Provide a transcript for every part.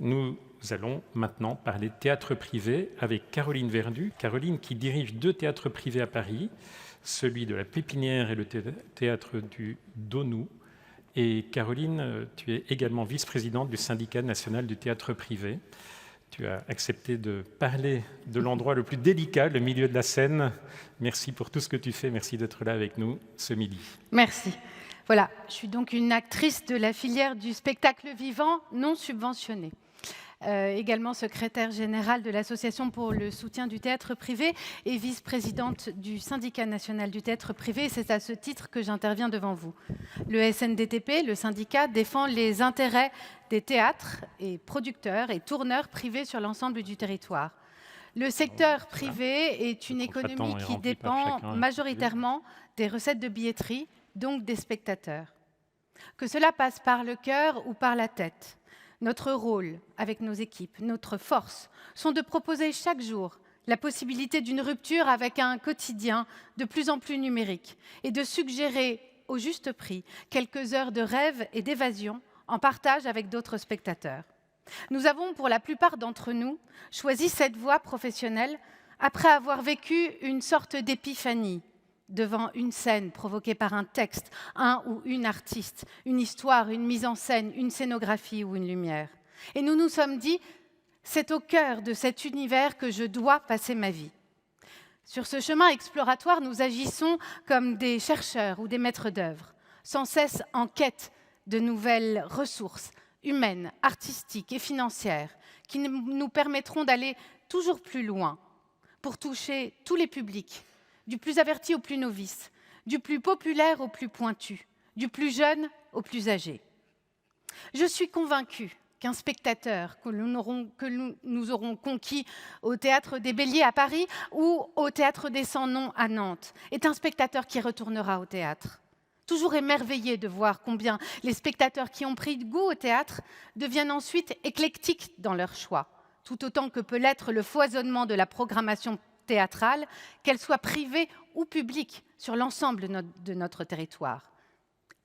Nous allons maintenant parler de théâtre privé avec Caroline Verdu. Caroline qui dirige 2 théâtres privés à Paris, celui de la Pépinière et le théâtre du Donou. Et Caroline, tu es également vice-présidente du syndicat national du théâtre privé. Tu as accepté de parler de l'endroit le plus délicat, le milieu de la scène. Merci pour tout ce que tu fais. Merci d'être là avec nous ce midi. Merci. Voilà, je suis donc une actrice de la filière du spectacle vivant non subventionné. Également secrétaire générale de l'Association pour le soutien du théâtre privé et vice-présidente du syndicat national du théâtre privé. C'est à ce titre que j'interviens devant vous. Le SNDTP, le syndicat, défend les intérêts des théâtres et producteurs et tourneurs privés sur l'ensemble du territoire. Le secteur privé est une économie qui dépend majoritairement des recettes de billetterie, donc des spectateurs. Que cela passe par le cœur ou par la tête. Notre rôle, avec nos équipes, notre force, sont de proposer chaque jour la possibilité d'une rupture avec un quotidien de plus en plus numérique et de suggérer au juste prix quelques heures de rêve et d'évasion en partage avec d'autres spectateurs. Nous avons, pour la plupart d'entre nous, choisi cette voie professionnelle après avoir vécu une sorte d'épiphanie devant une scène provoquée par un texte, un ou une artiste, une histoire, une mise en scène, une scénographie ou une lumière. Et nous nous sommes dit, c'est au cœur de cet univers que je dois passer ma vie. Sur ce chemin exploratoire, nous agissons comme des chercheurs ou des maîtres d'œuvre, sans cesse en quête de nouvelles ressources humaines, artistiques et financières qui nous permettront d'aller toujours plus loin pour toucher tous les publics, du plus averti au plus novice, du plus populaire au plus pointu, du plus jeune au plus âgé. Je suis convaincue qu'un spectateur que nous aurons conquis au Théâtre des Béliers à Paris ou au Théâtre des Sans Noms à Nantes est un spectateur qui retournera au théâtre. Toujours émerveillé de voir combien les spectateurs qui ont pris goût au théâtre deviennent ensuite éclectiques dans leur choix, tout autant que peut l'être le foisonnement de la programmation théâtrale, qu'elle soit privée ou publique, sur l'ensemble de notre territoire.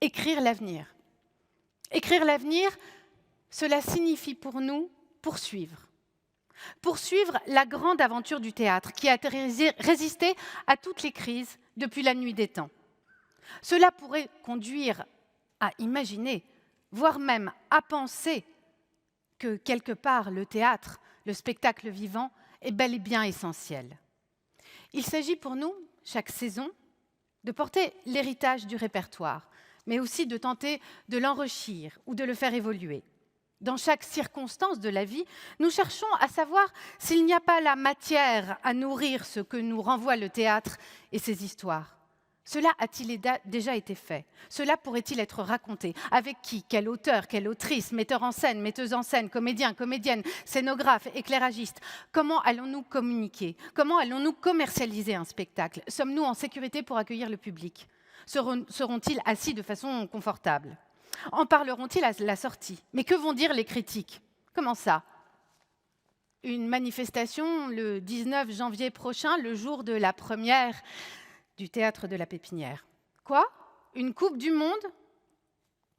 Écrire l'avenir. Écrire l'avenir, cela signifie pour nous poursuivre. Poursuivre la grande aventure du théâtre qui a résisté à toutes les crises depuis la nuit des temps. Cela pourrait conduire à imaginer, voire même à penser que quelque part le théâtre, le spectacle vivant, est bel et bien essentiel. Il s'agit pour nous, chaque saison, de porter l'héritage du répertoire, mais aussi de tenter de l'enrichir ou de le faire évoluer. Dans chaque circonstance de la vie, nous cherchons à savoir s'il n'y a pas la matière à nourrir ce que nous renvoie le théâtre et ses histoires. Cela a-t-il déjà été fait? Cela pourrait-il être raconté? Avec qui? Quel auteur? Quelle autrice? Metteur en scène? Metteuse en scène? Comédien? Comédienne? Scénographe? Éclairagiste? Comment allons-nous communiquer? Comment allons-nous commercialiser un spectacle? Sommes-nous en sécurité pour accueillir le public? Seront-ils assis de façon confortable? En parleront-ils à la sortie? Mais que vont dire les critiques? Comment ça? Une manifestation le 19 janvier prochain, le jour de la première du Théâtre de la Pépinière. Quoi? Une Coupe du Monde?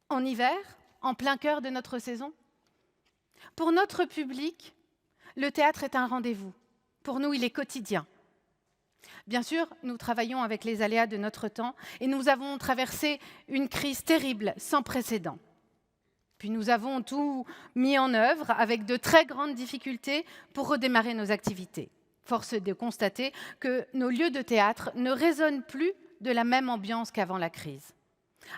En hiver? En plein cœur de notre saison? Pour notre public, le théâtre est un rendez-vous. Pour nous, il est quotidien. Bien sûr, nous travaillons avec les aléas de notre temps et nous avons traversé une crise terrible, sans précédent. Puis nous avons tout mis en œuvre avec de très grandes difficultés pour redémarrer nos activités. Force est de constater que nos lieux de théâtre ne résonnent plus de la même ambiance qu'avant la crise.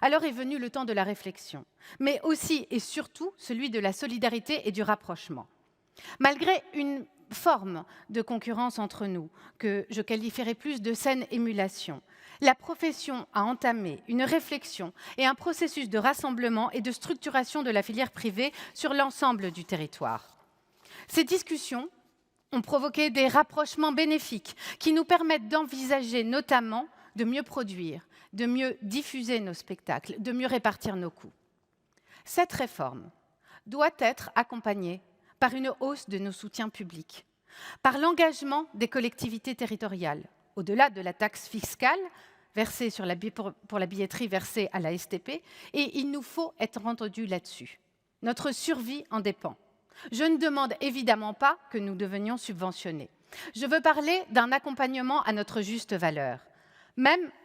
Alors est venu le temps de la réflexion, mais aussi et surtout celui de la solidarité et du rapprochement. Malgré une forme de concurrence entre nous, que je qualifierais plus de saine émulation, la profession a entamé une réflexion et un processus de rassemblement et de structuration de la filière privée sur l'ensemble du territoire. Ces discussions ont provoqué des rapprochements bénéfiques qui nous permettent d'envisager notamment de mieux produire, de mieux diffuser nos spectacles, de mieux répartir nos coûts. Cette réforme doit être accompagnée par une hausse de nos soutiens publics, par l'engagement des collectivités territoriales, au-delà de la taxe fiscale versée pour la billetterie versée à la STP, et il nous faut être entendus là-dessus. Notre survie en dépend. Je ne demande évidemment pas que nous devenions subventionnés. Je veux parler d'un accompagnement à notre juste valeur,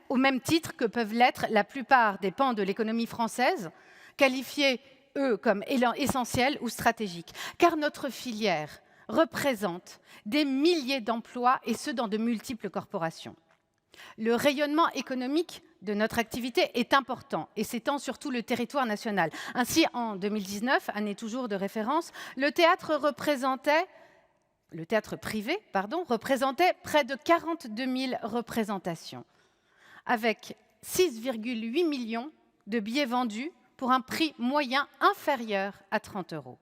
au même titre que peuvent l'être la plupart des pans de l'économie française, qualifiés, eux, comme essentiels ou stratégiques, car notre filière représente des milliers d'emplois, et ce, dans de multiples corporations. Le rayonnement économique de notre activité est important et s'étend sur tout le territoire national. Ainsi, en 2019, année toujours de référence, le théâtre privé représentait près de 42 000 représentations, avec 6,8 millions de billets vendus pour un prix moyen inférieur à 30 €.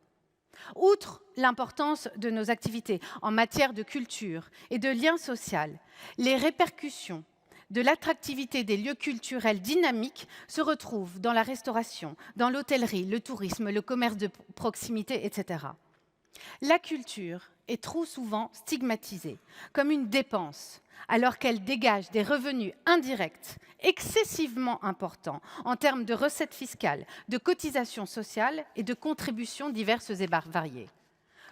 Outre l'importance de nos activités en matière de culture et de lien social, les répercussions de l'attractivité des lieux culturels dynamiques se retrouvent dans la restauration, dans l'hôtellerie, le tourisme, le commerce de proximité, etc. La culture est trop souvent stigmatisée comme une dépense, alors qu'elle dégage des revenus indirects excessivement importants en termes de recettes fiscales, de cotisations sociales et de contributions diverses et variées.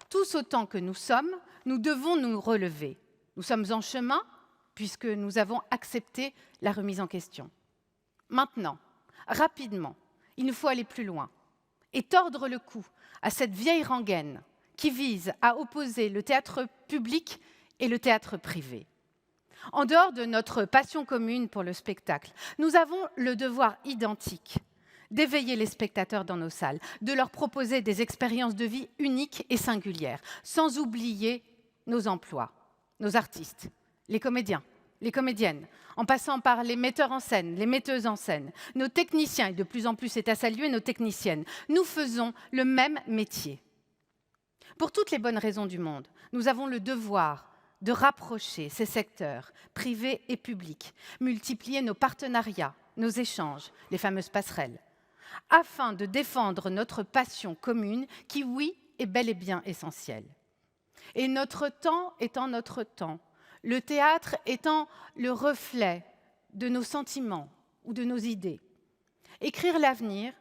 Tous autant que nous sommes, nous devons nous relever. Nous sommes en chemin puisque nous avons accepté la remise en question. Maintenant, rapidement, il nous faut aller plus loin et tordre le cou à cette vieille rengaine qui vise à opposer le théâtre public et le théâtre privé. En dehors de notre passion commune pour le spectacle, nous avons le devoir identique d'éveiller les spectateurs dans nos salles, de leur proposer des expériences de vie uniques et singulières, sans oublier nos emplois, nos artistes, les comédiens, les comédiennes, en passant par les metteurs en scène, les metteuses en scène, nos techniciens, et de plus en plus c'est à saluer, nos techniciennes. Nous faisons le même métier. Pour toutes les bonnes raisons du monde, nous avons le devoir de rapprocher ces secteurs, privés et publics, multiplier nos partenariats, nos échanges, les fameuses passerelles, afin de défendre notre passion commune qui, oui, est bel et bien essentielle. Et notre temps étant notre temps, le théâtre étant le reflet de nos sentiments ou de nos idées. Écrire l'avenir,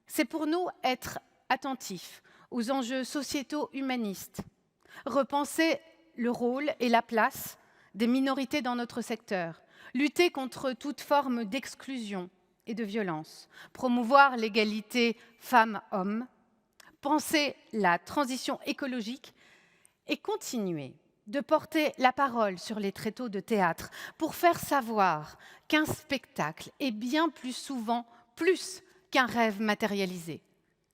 c'est pour nous être attentifs aux enjeux sociétaux humanistes, repenser le rôle et la place des minorités dans notre secteur, lutter contre toute forme d'exclusion et de violence, promouvoir l'égalité femmes-hommes, penser la transition écologique et continuer de porter la parole sur les tréteaux de théâtre pour faire savoir qu'un spectacle est bien plus souvent plus qu'un rêve matérialisé.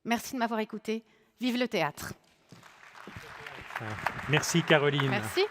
Merci de m'avoir écouté. Vive le théâtre. Merci Caroline. Merci.